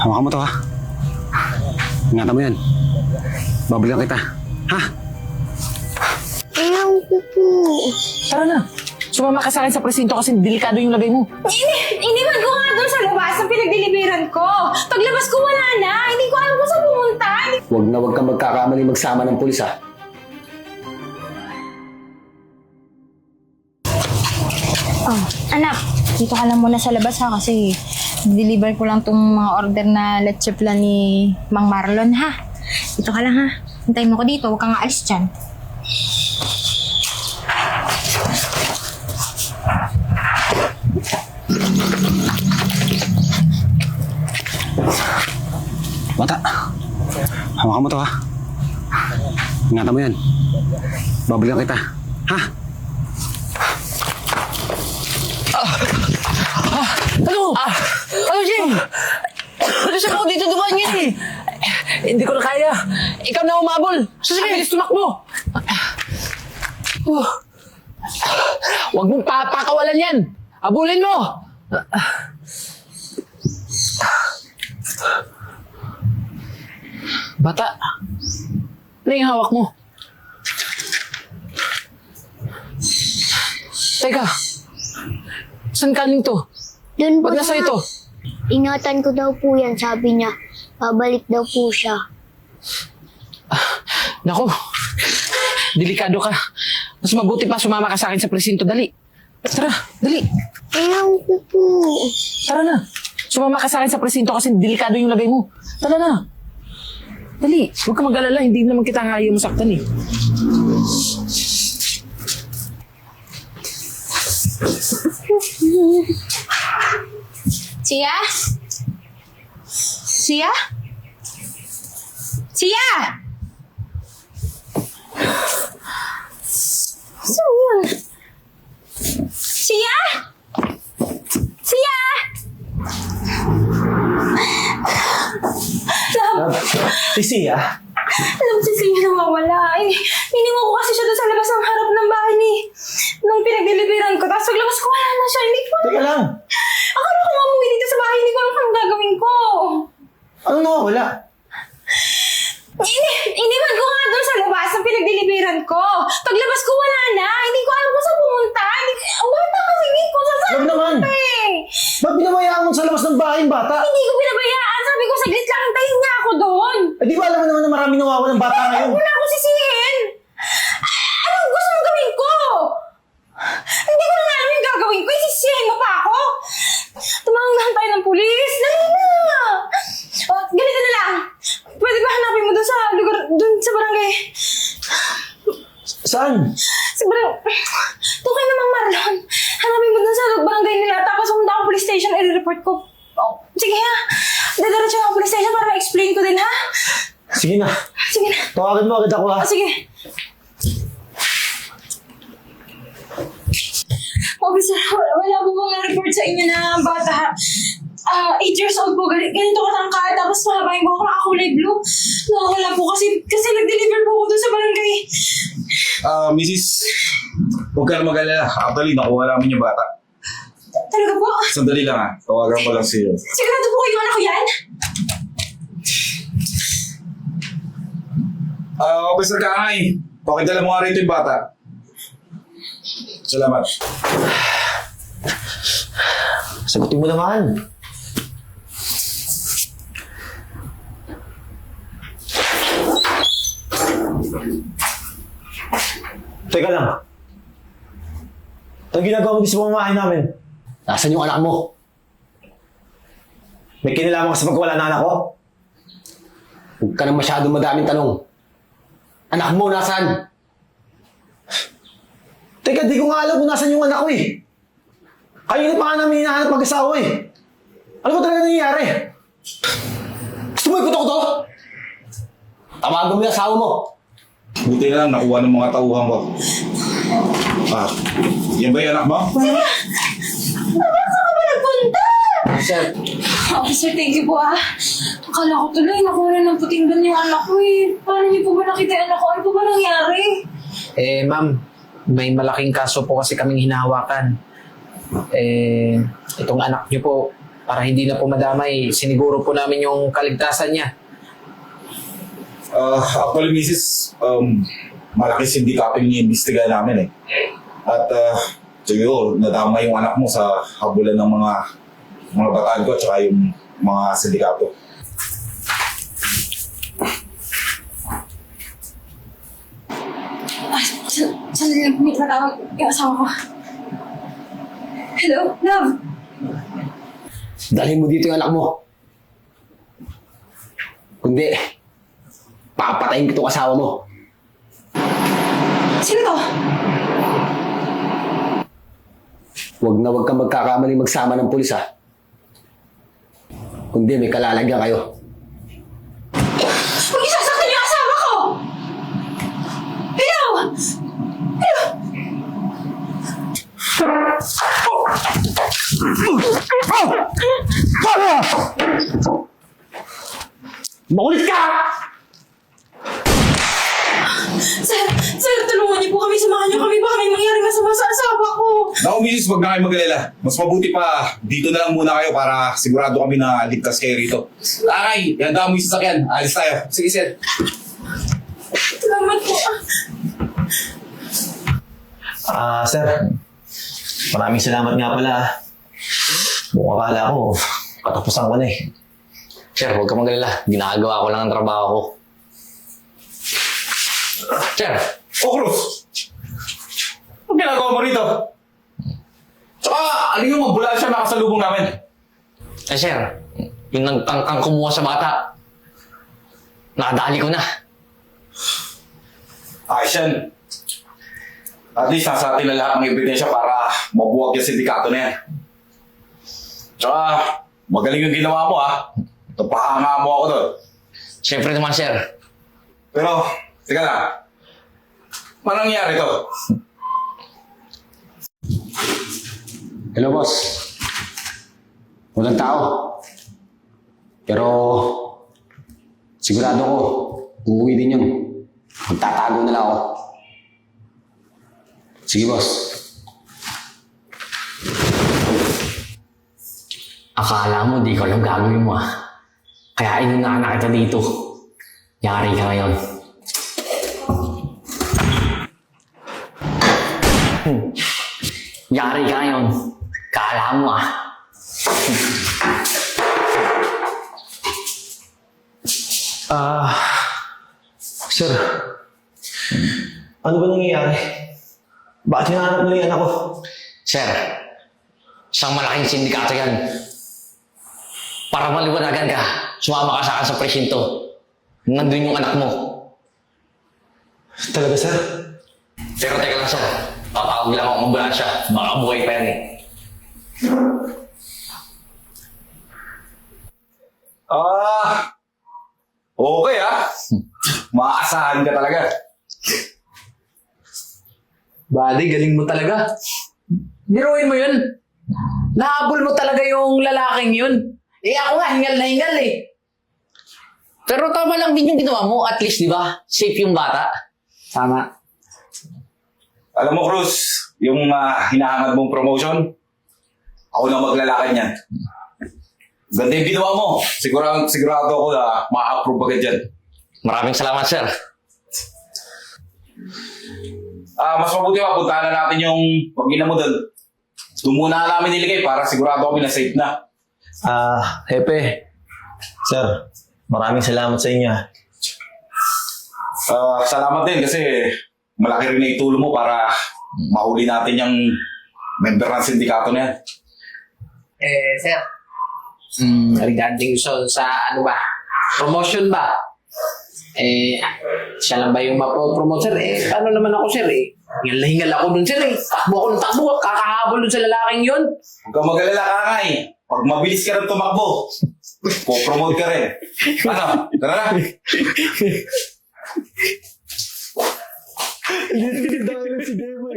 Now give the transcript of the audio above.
Hawakan mo to, ha? Ingatan mo yan. Babalikan kita. Ha? Ayaw ko po. Tara na. Sumama ka sa akin sa presinto kasi delikado yung lagay mo. Iniwan ko nga doon sa labas ang pinagdeliveran ko. Paglabas ko wala na. Hindi ko alam kung saan pumunta. Huwag kang magkakamali magsama ng pulis, ha? Oh, anak, dito ka lang muna sa labas ha kasi deliver ko lang tong mga order na leche flan ni Mang Marlon ha. Dito ka lang ha. Hintayin mo ko dito, huwag kang aalis dyan. Bata, hawakan mo to, ha? Ingatan mo yan. Babalikan kita. Ha? Ano, Jim? Ano siya ako dito dumaan yan eh? Hindi ko na kaya. Ikaw na umabol. Sige. Bilis tumakbo. Huwag mong papakawalan yan. Abulin mo. Bata, ano yung hawak mo? Teka, saan kaling to? Doon po Ba't nasa ito? Ingatan ko daw po yan, sabi niya. Babalik daw po siya. Naku, delikado ka. Mas mabuti pa sumama ka sa akin sa presinto. Dali. Tara, dali. Ayaw ko po. Tara na. Sumama ka sa akin sa presinto kasi delikado yung lagay mo. Tara na. Dali. Huwag ka mag-alala. Hindi naman kita kaya mo saktan eh. Sia? Sia? Sia! Saan yun? Sia? Sia! Si Sia? Alam si Sia nawawala. Iniwan ko kasi siya doon sa labas ng harap ng bahay nung pinag-deliveran ko. Tapos paglabas ko, wala na siya. Hindi ko Teka lang. Akala ko mamuwi dito sa bahay. Hindi ko alam kung anong gagawin ko. Anong nawawala? Iniwan ko nga doon sa labas ang pinag-deliveran ko. Paglabas ko, wala na. Hindi ko alam kung saan pumunta. Ang bata kasi hindi ko saan Wag naman. pumunta eh. Ba't binabayaan mo sa labas ng bahay yung bata? Hindi ko pinabayaan. Sabi ko, saglit lang, hintayin niya ako doon. Eh di ba alam mo naman na marami nawawalang bata ngayon? Wala ako sisihin. Anong gusto mong gawin ko? Hindi ko na nga alam yung gagawin ko. Isisihin mo pa ako. Tumawag tayo ng pulis. Dali na. O, ganito na lang. Pwede ba hanapin mo doon sa lugar, doon sa barangay? Saan? Sa barangay. Doon kayo namang Marlon. Hanapin mo doon sa barangay nila. Tapos pumunta ako police station, i-report ko. Oh, sige ha. Dadiretso ako police station para ma-explain ko din ha. Sige na. Sige na. Tawagan mo agad ako ha. Oh, sige. Officer, wala po bang report sa inyo na bata? 8 years old po, ganito katangka, tapos mahaba yung buhok, nakakulay blue. Nakakala po kasi nag-deliver po ako doon sa barangay. Mrs. Huwag ka na mag-alala. Actually, nakuha namin yung bata. Talaga po? Sandali lang ha. Tawagan ko lang siya. Sigurado po kayo anak ko yan? Officer Kaangay, pakidala mo nga rito yung bata. Salamat. Sagutin mo naman. Teka lang. Anong ginagawa mo sa pamamahay namin? Nasaan yung anak mo? May kinalaman ka sa pagkawala ng anak ko? Huwag ka na masyadong madaming tanong. Anak mo, nasaan? Teka, di ko nga alam kung nasan yung anak ko eh. Kanina pa nga namin hinahanap mag-asawa eh. Ano ba talaga nangyayari? Gusto mo ikutok to? Tawagan mo yung asawa mo. Buti na lang nakuha ng mga tauhan ko. Yan ba yung anak mo? Saan ka ba nagpunta? Sir, Officer, thank you po ah. Akala ko tuloy, nakuha ng puting ban yung anak ko eh. Paano niyo po ba nakita yung anak ko? Ano po ba nangyari? Ma'am, may malaking kaso po kasi kaming hinahawakan. Itong anak niyo po, para hindi na po madamay, siniguro po namin yung kaligtasan niya. Actually, Mrs., malaki sindikato yung iniimbestigahan namin eh. At siguro, nadama yung anak mo sa habulan ng mga bataan ko at saka yung mga sindikato. Sandali lang, may matawag yung asawa ko. Hello, love. Dalhin mo dito yung anak mo. Kundi, papatayin ko itong asawa mo. Sino to? Huwag kang magkakamali magsama ng pulis ha. Kundi may kalalagyan kayo. Huwag niyo sasaktan yung asawa ko! Hello! Hello! Makulit ka! Sir, tulungan niyo po kami, samahan niyo kami. Baka may mangyari masama sa asawa ko. Naku, Mrs., huwag na kayo mag-alala. Mas mabuti pa, dito na lang muna kayo para sigurado kami na ligtas kayo rito. Akay, ihanda mo yung sasakyan. Alis tayo. Sige, sir. Salamat po. Sir. Maraming salamat nga pala. Buong akala ko, katapusan ko na eh. Sir, huwag ka magalala. Ginagawa ko lang ang trabaho ko. Sir, Oh, Cruz! Anong ginagawa mo rito? Tsaka, ano yung ambulansya na kasalubong namin? sir, yung nagtangkang kumuha sa bata, nakadali ko na. Ayos yan. At least nasa atin na lahat ng ebidensya para mabuwag yung sindikato na yan. Tsaka, magaling yung ginawa mo ha. Napahanga mo ako doon. Siyempre naman, sir. Pero, teka lang. Paano nangyari to? Hello, boss. Walang tao. Pero, sigurado ko, uuwi din yun. Magtatago na lang ako. Sige, boss. Akala mo, di ko alam gagawin mo ah. Kaya inuna na kita dito. Yari ka ngayon. Yari ka ngayon. Kala mo ah. Sir. Ano ba nangyayari? Bakit hinahanap nila yung anak ko? Sir, isang malaking sindikato yan. Para maliwanagan ka, sumama ka sa akin sa presinto. Nandun yung anak mo. Talaga, sir? Pero teka lang, sir. Papawag lang ako ng ambulansya. Baka buhay pa yan eh. Okay ah. Maasahan ka talaga. Buddy, galing mo talaga. Biruin mo yun. Nahabol mo talaga yung lalaking yun. Eh ako nga, hingal na hingal eh. Pero tama lang din yung ginawa mo. At least, di ba? Safe yung bata. Tama. Alam mo, Cruz, yung hinahangad mong promotion, ako na maglalakad niyan. Ganda yung ginawa mo. Sigurado ako na ma-approve agad dyan. Maraming salamat, sir. Mas mabuti pa, puntahan na natin yung pag-ina mo doon. Doon muna namin niligay para sigurado kami na safe na. Hepe. Sir, maraming salamat sa inyo. Salamat din kasi malaki rin na itulong mo para mahuli natin yung member ng sindikato na yan. Sir. Regarding sa ano ba? Promotion ba? Siya lang ba yung mapopromote, sir? Paano naman ako, sir? Hingal na hingal ako dun, sir. Takbo ako ng takbo. Kakahabol dun sa lalaking yun. Huwag kang mag-alala, Kakay. Pag mabilis ka rin tumakbo, po-promote ka rin. Ano? Tara na.